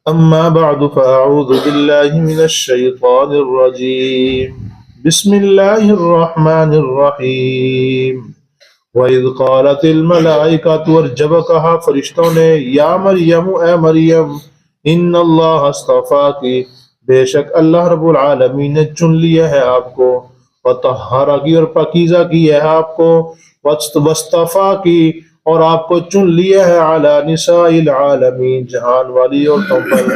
أما بعد فأعوذ بالله من الشيطان الرجيم بسم الله الرحمن الرحيم وَإِذْ قَالَتِ الْمَلَائِكَةُ اور جب کہا فرشتوں نے یا مریم اے مریم ان اللہ اصطفاکی بے شک اللہ رب العالمین نے چن لیا ہے آپ کو وطہرکی اور پاکیزہ کی ہے آپ کو واصطفاکی اور آپ کو چن لیا ہے علی نساء العالمین جہان والی عورتوں پر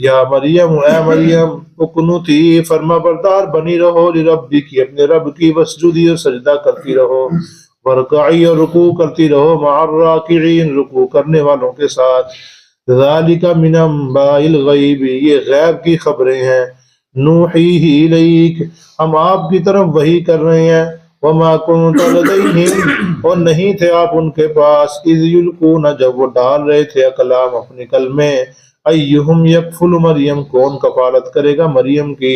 یا مریم اے مریم اقنتی فرما بردار بنی رہو لربی کی اپنے رب کی وسجودی اور سجدہ کرتی رہو ورکعی اور رکوع کرتی رہو مع الراکعین رکوع کرنے والوں کے ساتھ ذالک من انباء الغیب یہ غیب کی خبریں ہیں نوحیہ الیک ہم آپ کی طرف وحی کر رہے ہیں وما کنت لدیہم اور نہیں تھے آپ ان کے پاس اذ یلقون جب وہ ڈال رہے تھے کلام اپنے کلمے ایہم یکفل مریم کون کفالت کرے گا مریم کی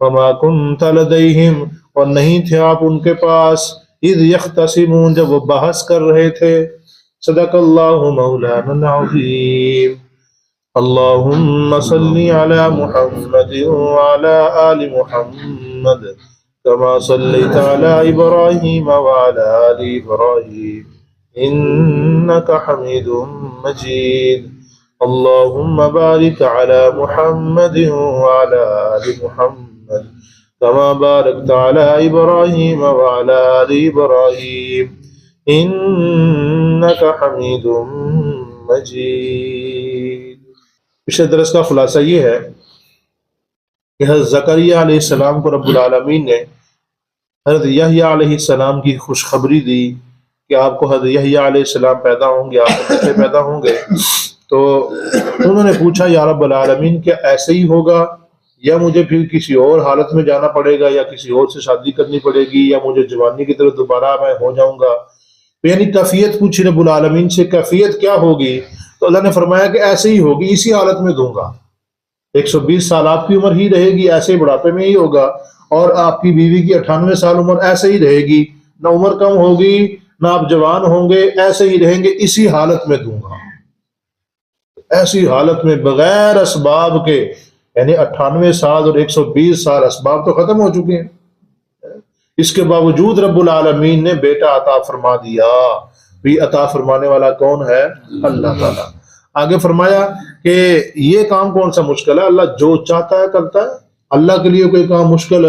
وما کنت لدیہم اور نہیں تھے آپ ان کے پاس اذ یختصمون جب وہ بحث کر رہے تھے صدق اللہ مولانا العظیم اللہم صلی علی محمد وعلی آل محمد كما صليت على إبراهيم وعلى آل إبراهيم إنك حميد مجيد اللهم بارك على محمد وعلى آل محمد كما باركت على إبراهيم وعلى آل إبراهيم إنك حميد مجيد پچھلے درس کا خلاصہ یہ ہے کہ حضرت زکریا علیہ السلام کو رب العالمین نے حضرت یحییٰ علیہ السلام کی خوشخبری دی کہ آپ کو حضرت یحییٰ علیہ السلام پیدا ہوں گے، آپ کو بچے پیدا ہوں گے۔ تو انہوں نے پوچھا یا رب العالمین کیا ایسے ہی ہوگا یا مجھے پھر کسی اور حالت میں جانا پڑے گا یا کسی اور سے شادی کرنی پڑے گی یا مجھے جوانی کی طرف دوبارہ میں ہو جاؤں گا؟ تو یعنی کیفیت پوچھی رب العالمین سے، کیفیت کیا ہوگی؟ تو اللہ نے فرمایا کہ ایسے ہی ہوگی، اسی حالت میں دوں گا۔ 120 سال آپ کی عمر ہی رہے گی، ایسے ہی بڑھاپے میں ہی ہوگا، اور آپ کی بیوی کی 98 سال عمر ایسے ہی رہے گی، نہ عمر کم ہوگی نہ آپ جوان ہوں گے، ایسے ہی رہیں گے، اسی حالت میں دوں گا۔ ایسی حالت میں بغیر اسباب کے، یعنی 98 سال اور 120 سال اسباب تو ختم ہو چکے ہیں، اس کے باوجود رب العالمین نے بیٹا عطا فرما دیا۔ بھی عطا فرمانے والا کون ہے؟ اللہ تعالیٰ۔ آگے فرمایا کہ یہ کام کون سا مشکل ہے، اللہ جو چاہتا ہے کرتا ہے، اللہ کے لیے کوئی کام مشکل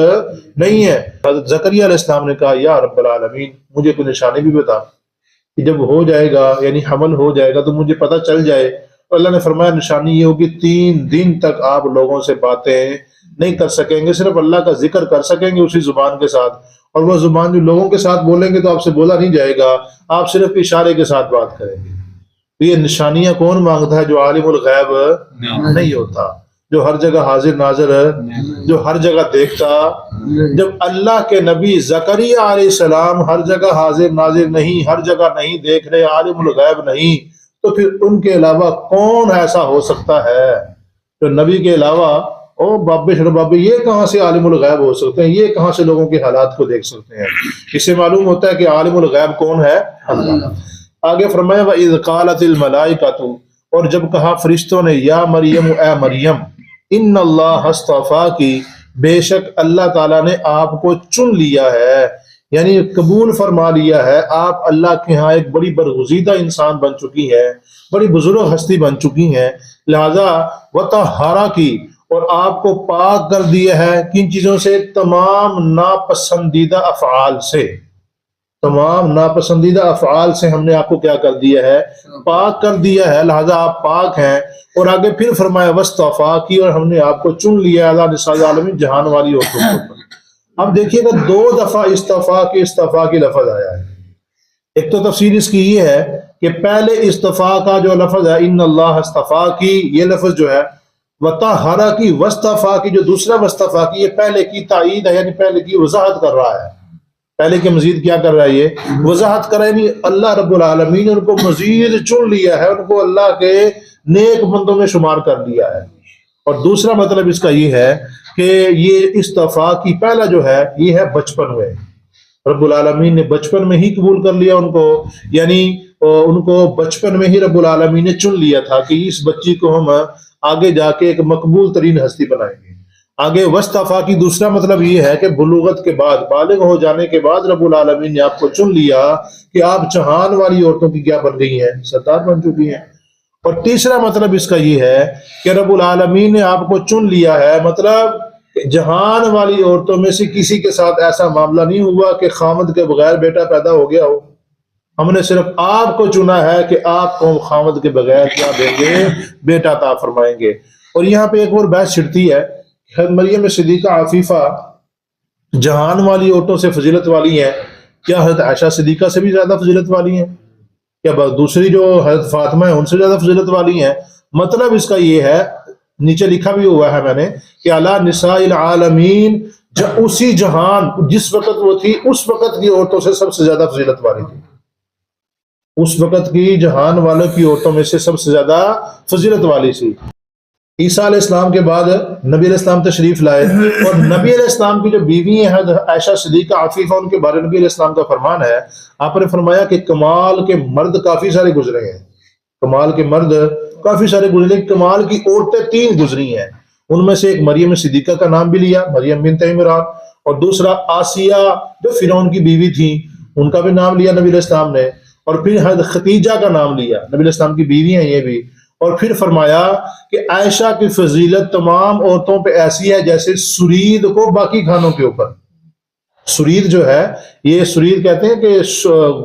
نہیں ہے۔ حضرت زکریا علیہ السلام نے کہا یا رب العالمین مجھے کوئی نشانی بھی بتا کہ جب ہو جائے گا، یعنی حمل ہو جائے گا تو مجھے پتہ چل جائے۔ اور اللہ نے فرمایا نشانی یہ ہوگی 3 دن تک آپ لوگوں سے باتیں نہیں کر سکیں گے، صرف اللہ کا ذکر کر سکیں گے اسی زبان کے ساتھ، اور وہ زبان جو لوگوں کے ساتھ بولیں گے تو آپ سے بولا نہیں جائے گا، آپ صرف اشارے کے ساتھ بات کریں گے۔ یہ نشانیاں کون مانگتا ہے؟ جو عالم الغیب نہیں ہوتا، جو ہر جگہ حاضر ناظر ہے، جو ہر جگہ دیکھتا۔ جب اللہ کے نبی زکریا علیہ السلام ہر جگہ حاضر ناظر نہیں، ہر جگہ نہیں دیکھ رہے، عالم الغیب نہیں، تو پھر ان کے علاوہ کون ایسا ہو سکتا ہے جو نبی کے علاوہ او بابے شربابے یہ کہاں سے عالم الغیب ہو سکتے ہیں، یہ کہاں سے لوگوں کے حالات کو دیکھ سکتے ہیں؟ اس سے معلوم ہوتا ہے کہ عالم الغیب کون ہے؟ اللہ۔ آگے فرمایا وَإِذْ قَالَتِ الْمَلَائِكَةُ اور جب کہا فرشتوں نے یا مریم اے مریم ان اللہ اصطفاکی بے شک اللہ تعالیٰ نے آپ کو چن لیا ہے، یعنی قبول فرما لیا ہے، آپ اللہ کے ہاں ایک بڑی برگزیدہ انسان بن چکی ہے، بڑی بزرگ ہستی بن چکی ہیں، لہذا وطہرکی اور آپ کو پاک کر دیا ہے کن چیزوں سے؟ تمام ناپسندیدہ افعال سے، تمام ناپسندیدہ افعال سے ہم نے آپ کو کیا کر دیا ہے؟ پاک کر دیا ہے، لہذا آپ پاک ہیں۔ اور آگے پھر فرمایا وصطفاکی اور ہم نے آپ کو چن لیا ہے نساء العالمین جہان والی عورتوں کے اوپر۔ اب دیکھیے گا 2 دفعہ استفا کی لفظ آیا ہے۔ ایک تو تفسیر اس کی یہ ہے کہ پہلے استفا کا جو لفظ ہے ان اللہ استفا کی، یہ لفظ جو ہے وطہرا کی وصطفا کی، جو دوسرا وصطفا کی یہ پہلے کی تائید ہے، یعنی پہلے کی وضاحت کر رہا ہے، پہلے کے مزید کیا کر رہا ہے؟ یہ وضاحت کر رہا ہے، یعنی اللہ رب العالمین نے ان کو مزید چن لیا ہے، ان کو اللہ کے نیک بندوں میں شمار کر دیا ہے۔ اور دوسرا مطلب اس کا یہ ہے کہ یہ استفا کی پہلا جو ہے یہ ہے بچپن میں، رب العالمین نے بچپن میں ہی قبول کر لیا ان کو، یعنی ان کو بچپن میں ہی رب العالمین نے چن لیا تھا کہ اس بچی کو ہم آگے جا کے ایک مقبول ترین ہستی بنائیں گے۔ آگے وصطفیٰ کی دوسرا مطلب یہ ہے کہ بلوغت کے بعد، بالغ ہو جانے کے بعد رب العالمین نے آپ کو چن لیا کہ آپ جہان والی عورتوں کی کیا بن گئی ہیں، سردار بن چکی ہیں۔ اور تیسرا مطلب اس کا یہ ہے کہ رب العالمین نے آپ کو چن لیا ہے، مطلب جہان والی عورتوں میں سے کسی کے ساتھ ایسا معاملہ نہیں ہوا کہ خامد کے بغیر بیٹا پیدا ہو گیا ہو۔ ہم نے صرف آپ کو چنا ہے کہ آپ کو خامد کے بغیر کیا دیں گے، بیٹا عطا فرمائیں گے۔ اور یہاں پہ ایک اور بحث چھڑتی ہے، حضرت مریم صدیقہ عفیفہ جہان والی عورتوں سے فضیلت والی ہیں، کیا حضرت عائشہ صدیقہ سے بھی زیادہ فضیلت والی ہیں؟ کیا دوسری جو حضرت فاطمہ ہیں ان سے زیادہ فضیلت والی ہیں؟ مطلب اس کا یہ ہے، نیچے لکھا بھی ہوا ہے میں نے، کہ اعلیٰ نساء العالمین، اسی جہان جس وقت وہ تھی اس وقت کی عورتوں سے سب سے زیادہ فضیلت والی تھی، اس وقت کی جہان والوں کی عورتوں میں سے سب سے زیادہ فضیلت والی تھی۔ عیسیٰ علیہ السلام کے بعد نبی علیہ السلام تشریف لائے، اور نبی علیہ السلام کی جو بیوی ہیں عائشہ صدیقہ عفیفہ، ان کے بارے نبی علیہ السلام کا فرمان ہے، آپ نے فرمایا کہ کمال کے مرد کافی سارے گزرے ہیں، کمال کے مرد کافی سارے گزرے، کمال کی عورتیں 3 گزری ہیں۔ ان میں سے ایک مریم صدیقہ کا نام بھی لیا، مریم بنت عمران، اور دوسرا آسیہ جو فرعون کی بیوی تھی ان کا بھی نام لیا نبی علیہ السلام نے، اور پھر حضرت ختیجہ کا نام لیا، نبی علیہ السلام کی بیوی ہیں یہ بھی، اور پھر فرمایا کہ عائشہ کی فضیلت تمام عورتوں پہ ایسی ہے جیسے سرید کو باقی کھانوں کے اوپر۔ سرید جو ہے، یہ سرید کہتے ہیں کہ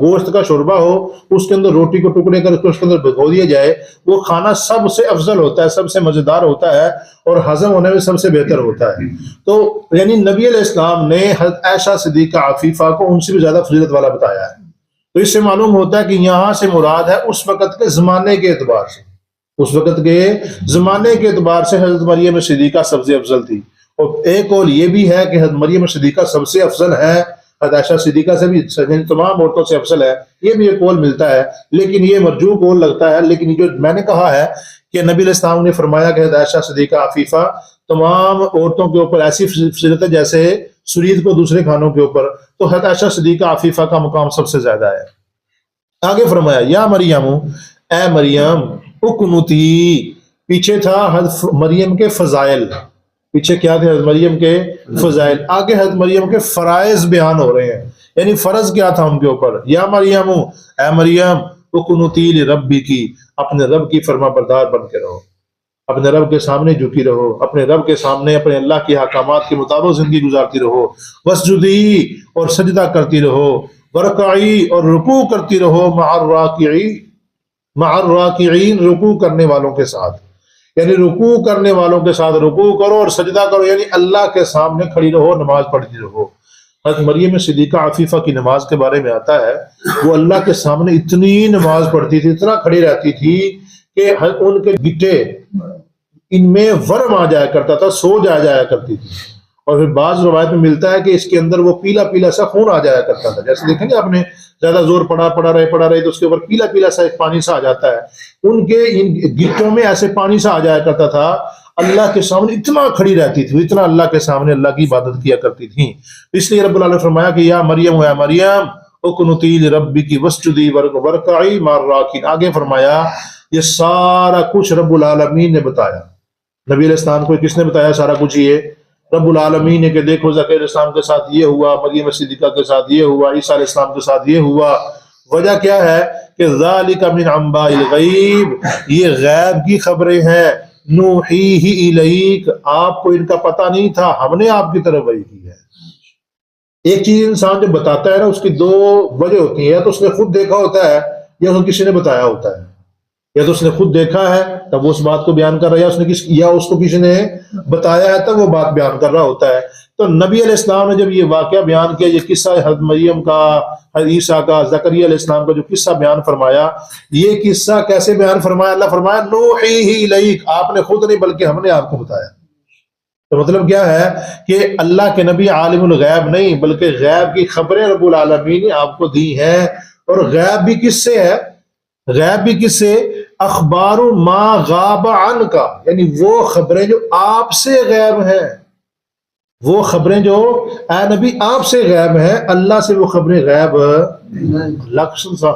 گوشت کا شوربہ ہو، اس کے اندر روٹی کو ٹکڑے کر کے اس کے اندر بھگو دیا جائے، وہ کھانا سب سے افضل ہوتا ہے، سب سے مزیدار ہوتا ہے، اور ہضم ہونے میں سب سے بہتر ہوتا ہے۔ تو یعنی نبی علیہ السلام نے حضرت عائشہ صدیقہ عفیفہ کو ان سے بھی زیادہ فضیلت والا بتایا ہے۔ تو اس سے معلوم ہوتا ہے کہ یہاں سے مراد ہے اس وقت کے زمانے کے اعتبار سے، اس وقت کے زمانے کے اعتبار سے حضرت مریم صدیقہ سب سے افضل تھی۔ اور ایک قول یہ بھی ہے کہ حضرت مریم صدیقہ سب سے افضل ہے، حضرت عائشہ صدیقہ سے بھی تمام عورتوں سے افضل ہے، یہ بھی ایک قول ملتا ہے، لیکن یہ مرجوح قول لگتا ہے۔ لیکن جو میں نے کہا ہے کہ نبی علیہ السلام نے فرمایا کہ حضرت عائشہ صدیقہ عفیفہ تمام عورتوں کے اوپر ایسی فضیلت ہے جیسے سرید کو دوسرے کھانوں کے اوپر، تو حضرت عائشہ صدیقہ عفیفہ کا مقام سب سے زیادہ ہے۔ آگے فرمایا یا مریم، اے مریم، اقنتی، پیچھے تھا حضرت مریم کے فضائل، پیچھے کیا تھے حضرت مریم کے فضائل، آگے حضرت مریم کے فرائض بیان ہو رہے ہیں، یعنی فرض کیا تھا ان کے اوپر۔ یا مریم، اے مریم، اقنتی لربی کی، اپنے رب کی فرما بردار بن کے رہو، اپنے رب کے سامنے جھکی رہو، اپنے رب کے سامنے اپنے اللہ کے احکامات کے مطابق زندگی گزارتی رہو، وسجدی، اور سجدہ کرتی رہو، ورکعی، اور رکوع کرتی رہو، مع الراکعین، رکوع کرنے والوں کے ساتھ، یعنی رکوع کرنے والوں کے ساتھ رکوع کرو اور سجدہ کرو، یعنی اللہ کے سامنے کھڑی رہو، نماز پڑھتی رہو۔ حضرت مریم صدیقہ عفیفہ کی نماز کے بارے میں آتا ہے، وہ اللہ کے سامنے اتنی نماز پڑھتی تھی، اتنا کھڑی رہتی تھی کہ ان کے گٹے ان میں ورم آ جایا کرتا تھا، سو جایا کرتی تھی، اور پھر بعض روایت میں ملتا ہے کہ اس کے اندر وہ پیلا پیلا سا خون آ جایا کرتا تھا، جیسے دیکھیں گے آپ نے زیادہ زور پڑا رہے تو اس کے اوپر پیلا پیلا سا ایک پانی سا آ جاتا ہے، ان کے ان گٹوں میں ایسے پانی سا آ جایا کرتا تھا، اللہ کے سامنے اتنا کھڑی رہتی تھی، اتنا اللہ کے سامنے اللہ کی عبادت کیا کرتی تھی۔ اس لیے رب العالمین نے فرمایا کہ یا مریم، یا مریم، اقنتی لربک واسجدی ورکعی مع الراکعین۔ آگے فرمایا یہ سارا کچھ رب العالمین نے بتایا، نبی علیہ السلام کو کس نے بتایا سارا کچھ؟ یہ رب العالمین نے، کہ دیکھو زکریا علیہ السلام کے ساتھ یہ ہوا، مریم صدیقہ کے ساتھ یہ ہوا، عیسیٰ علیہ السلام کے ساتھ یہ ہوا۔ وجہ کیا ہے کہ ذالک من انباء الغیب، یہ غیب کی خبریں ہیں، نوحیہ الیک، آپ کو ان کا پتہ نہیں تھا، ہم نے آپ کی طرف وحی کی ہے۔ ایک چیز انسان جو بتاتا ہے نا، اس کی 2 وجہ ہوتی ہیں، یا تو اس نے خود دیکھا ہوتا ہے یا اس کسی نے بتایا ہوتا ہے، یا تو اس نے خود دیکھا ہے تب وہ اس بات کو بیان کر رہا ہے، یا اس کو کسی نے بتایا ہے تب وہ بات بیان کر رہا ہوتا ہے۔ تو نبی علیہ السلام نے جب یہ واقعہ بیان کیا، یہ قصہ حضرت مریم کا، حضرت عیسیٰ کا، زکریا علیہ السلام کا جو قصہ بیان فرمایا، یہ قصہ کیسے بیان فرمایا؟ اللہ فرمایا نوحیہ الیک، آپ نے خود نہیں بلکہ ہم نے آپ کو بتایا۔ تو مطلب کیا ہے کہ اللہ کے نبی عالم الغیب نہیں، بلکہ غیب کی خبریں رب العالمین نے آپ کو دی ہیں۔ اور غیب بھی کس سے ہے؟ غیب بھی کس سے؟ اخبار ما غاب عنک، یعنی وہ خبریں جو آپ سے غیب ہیں، وہ خبریں جو اے نبی آپ سے غیب ہیں، اللہ سے وہ خبریں غیب،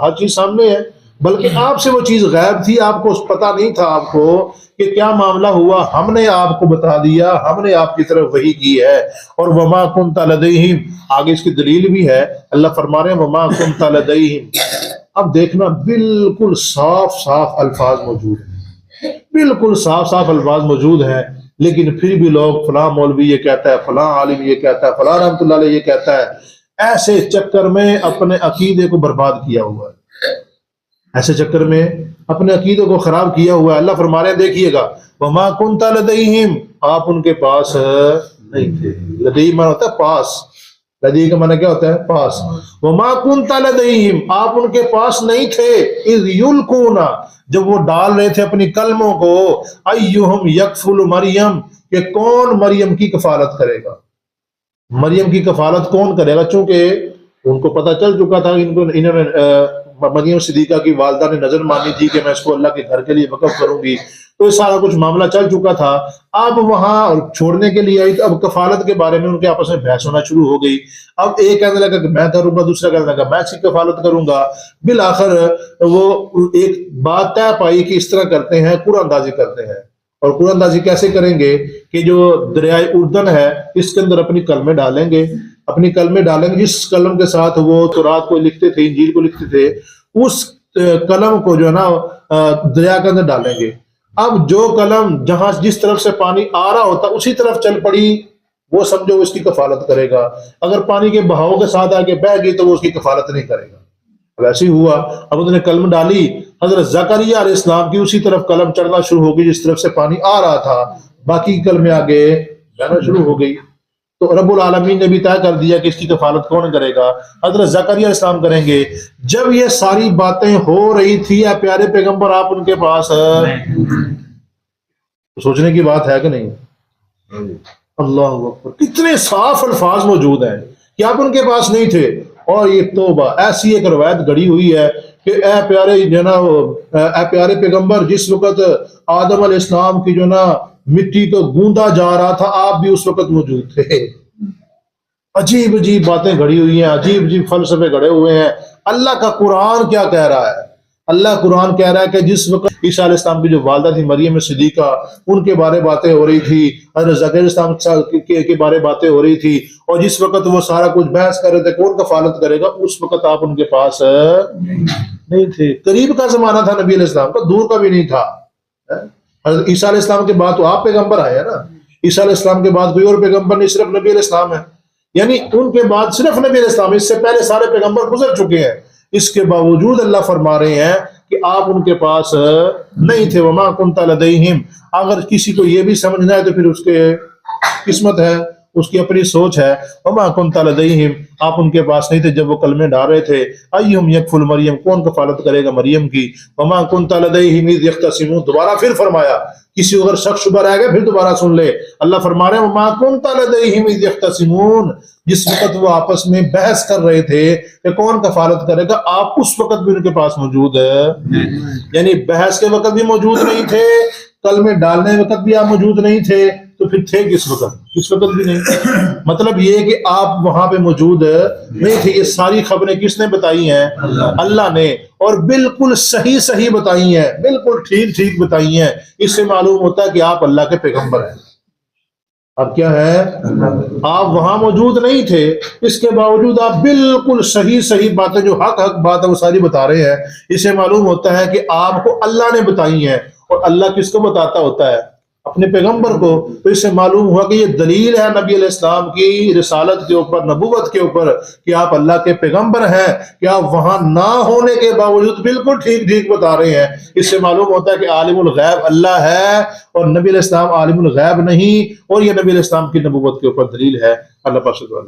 ہر چیز سامنے ہے، بلکہ آپ سے وہ چیز غائب تھی، آپ کو پتہ نہیں تھا آپ کو کہ کیا معاملہ ہوا، ہم نے آپ کو بتا دیا، ہم نے آپ کی طرف وحی کی ہے۔ اور وما کنت لدیہم، آگے اس کی دلیل بھی ہے، اللہ فرما رہے ہیں وما کنت لدیہم۔ اب دیکھنا بالکل صاف صاف الفاظ موجود ہیں، بالکل صاف صاف الفاظ موجود ہیں، لیکن پھر بھی لوگ فلاں مولوی یہ کہتا ہے، فلاں عالم یہ کہتا ہے، فلاں رحمۃ اللہ علیہ یہ کہتا ہے، ایسے چکر میں اپنے عقیدے کو برباد کیا ہوا ہے، ایسے چکر میں اپنے عقیدے کو خراب کیا ہوا ہے۔ اللہ فرما رہے ہیں دیکھیے گا وما کنت لدیہم، آپ ان کے پاس نہیں تھے۔ لدی معنی ہوتا ہے پاس، لدی کا معنی کیا ہوتا ہے؟ پاس۔ وما کنت لدیہم، آپ ان کے پاس نہیں تھے، اذ یلقون، جب وہ ڈال رہے تھے اپنی کلموں کو، ایہم یکفل مریم، کہ کون مریم کی کفالت کرے گا، مریم کی کفالت کون کرے گا، چونکہ ان کو پتہ چل چکا تھا، انہوں نے مریم صدیقہ کی والدہ نے نظر مانی تھی کہ میں اس کو اللہ کے گھر کے لیے وقف کروں گی، تو یہ سارا کچھ معاملہ چل چکا تھا۔ اب وہاں چھوڑنے کے لیے آئی، اب کفالت کے بارے میں ان کے آپس میں بحث ہونا شروع ہو گئی۔ اب ایک کہنے لگا کہ میں کروں گا، دوسرا کہنے لگا میں اس کی کفالت کروں گا۔ بالآخر وہ ایک بات طے پائی کہ اس طرح کرتے ہیں، قرآن اندازی کرتے ہیں۔ اور قرآن اندازی کیسے کریں گے کہ جو دریائے اردن ہے اس کے اندر اپنی کلمیں ڈالیں گے، اپنی کلمیں ڈالیں گے، جس قلم کے ساتھ وہ تورات کو لکھتے تھے، انجیل کو لکھتے تھے، اس قلم کو جو ہے نا دریا کے اندر ڈالیں گے۔ اب جو قلم جہاں جس طرف سے پانی آ رہا ہوتا اسی طرف چل پڑی، وہ سمجھو اس کی کفالت کرے گا، اگر پانی کے بہاؤ کے ساتھ آگے بہہ گئی تو وہ اس کی کفالت نہیں کرے گا۔ ویسے ہی ہوا، اب انہوں نے قلم ڈالی، حضرت زکریا علیہ السلام کی اسی طرف قلم چڑھنا شروع ہو گئی جس طرف سے پانی آ رہا تھا، باقی قلمیں آگے بہنا شروع ہو گئی۔ تو رب العالمین نے بھی طے کر دیا کہ اس کی کفالت کون کرے گا، حضرت زکریا علیہ السلام کریں گے۔ جب یہ ساری باتیں ہو رہی تھی، اے پیارے پیغمبر آپ ان کے پاس، سوچنے کی بات ہے کہ نہیں؟ اللہ اکبر، کتنے صاف الفاظ موجود ہیں کہ آپ ان کے پاس نہیں تھے۔ اور یہ توبہ، ایسی ایک روایت گڑی ہوئی ہے کہ اے پیارے جو نا اے پیارے پیغمبر، جس وقت آدم علیہ السلام کی جو نا مٹی کو گوندا جا رہا تھا آپ بھی اس وقت موجود تھے۔ عجیب عجیب باتیں گھڑی ہوئی ہیں، عجیب عجیب فلسفے گھڑے ہوئے ہیں۔ اللہ کا قرآن کیا کہہ رہا ہے؟ اللہ قرآن کہہ رہا ہے کہ جس وقت عیسیٰ علیہ السلام کی جو والدہ تھی مریم صدیقہ، ان کے بارے باتیں ہو رہی تھی، حضرت زکریا علیہ السلام کے بارے باتیں ہو رہی تھی، اور جس وقت وہ سارا کچھ بحث کر رہے تھے کون کفالت کرے گا، اس وقت آپ ان کے پاس نہیں تھے۔ قریب کا زمانہ تھا نبی علیہ السلام کا، دور کا بھی نہیں تھا۔ حضرت عیسیٰ علیہ السلام کے بعد تو آپ پیغمبر آئے نا، عیسیٰ علیہ السلام کے بعد کوئی اور پیغمبر نہیں، صرف نبی علیہ السلام ہے، یعنی ان کے بعد صرف نبی علیہ السلام، اس سے پہلے سارے پیغمبر گزر چکے ہیں۔ اس کے باوجود اللہ فرما رہے ہیں کہ آپ ان کے پاس نہیں تھے۔ وما کنت لدیہم، اگر کسی کو یہ بھی سمجھنا ہے تو پھر اس کے قسمت ہے، اس کی اپنی سوچ ہے۔ وما کنت لدیہم، آپ ان کے پاس نہیں تھے جب وہ کلمے ڈال رہے تھے۔ ایہم یکفل مریم، کون کفالت کرے گا مریم کی۔ وما کنت لدیہم اذ یختصمون، دوبارہ پھر فرمایا، کسی اگر شک شبہ رہ گئے پھر دوبارہ سن لے، اللہ فرما رہے ہیں وما کنت لدیہم اذ یختصمون، جس وقت وہ آپس میں بحث کر رہے تھے کہ کون کفالت کرے گا، آپ اس وقت بھی ان کے پاس موجود ہے، یعنی بحث کے وقت بھی موجود نہیں تھے، کلمے ڈالنے وقت بھی آپ موجود نہیں تھے، تو پھر تھے کس وقت؟ کس وقت بھی نہیں۔ مطلب یہ کہ آپ وہاں پہ موجود نہیں تھے۔ یہ ساری خبریں کس نے بتائی ہیں؟ اللہ نے، اور بالکل صحیح صحیح بتائی ہیں، بالکل ٹھیک ٹھیک بتائی ہیں۔ اس سے معلوم ہوتا ہے کہ آپ اللہ کے پیغمبر ہیں۔ اب کیا ہے، آپ وہاں موجود نہیں تھے، اس کے باوجود آپ بالکل صحیح صحیح باتیں جو حق حق بات ہے وہ ساری بتا رہے ہیں۔ اس سے معلوم ہوتا ہے کہ آپ کو اللہ نے بتائی ہیں، اور اللہ کس کو بتاتا ہوتا ہے؟ اپنے پیغمبر کو۔ تو اس سے معلوم ہوا کہ یہ دلیل ہے نبی علیہ السلام کی رسالت کے اوپر، نبوت کے اوپر، کہ آپ اللہ کے پیغمبر ہیں، کہ آپ وہاں نہ ہونے کے باوجود بالکل ٹھیک ٹھیک بتا رہے ہیں۔ اس سے معلوم ہوتا ہے کہ عالم الغیب اللہ ہے، اور نبی علیہ السلام عالم الغیب نہیں، اور یہ نبی علیہ السلام کی نبوت کے اوپر دلیل ہے۔ اللہ پاک سے دعا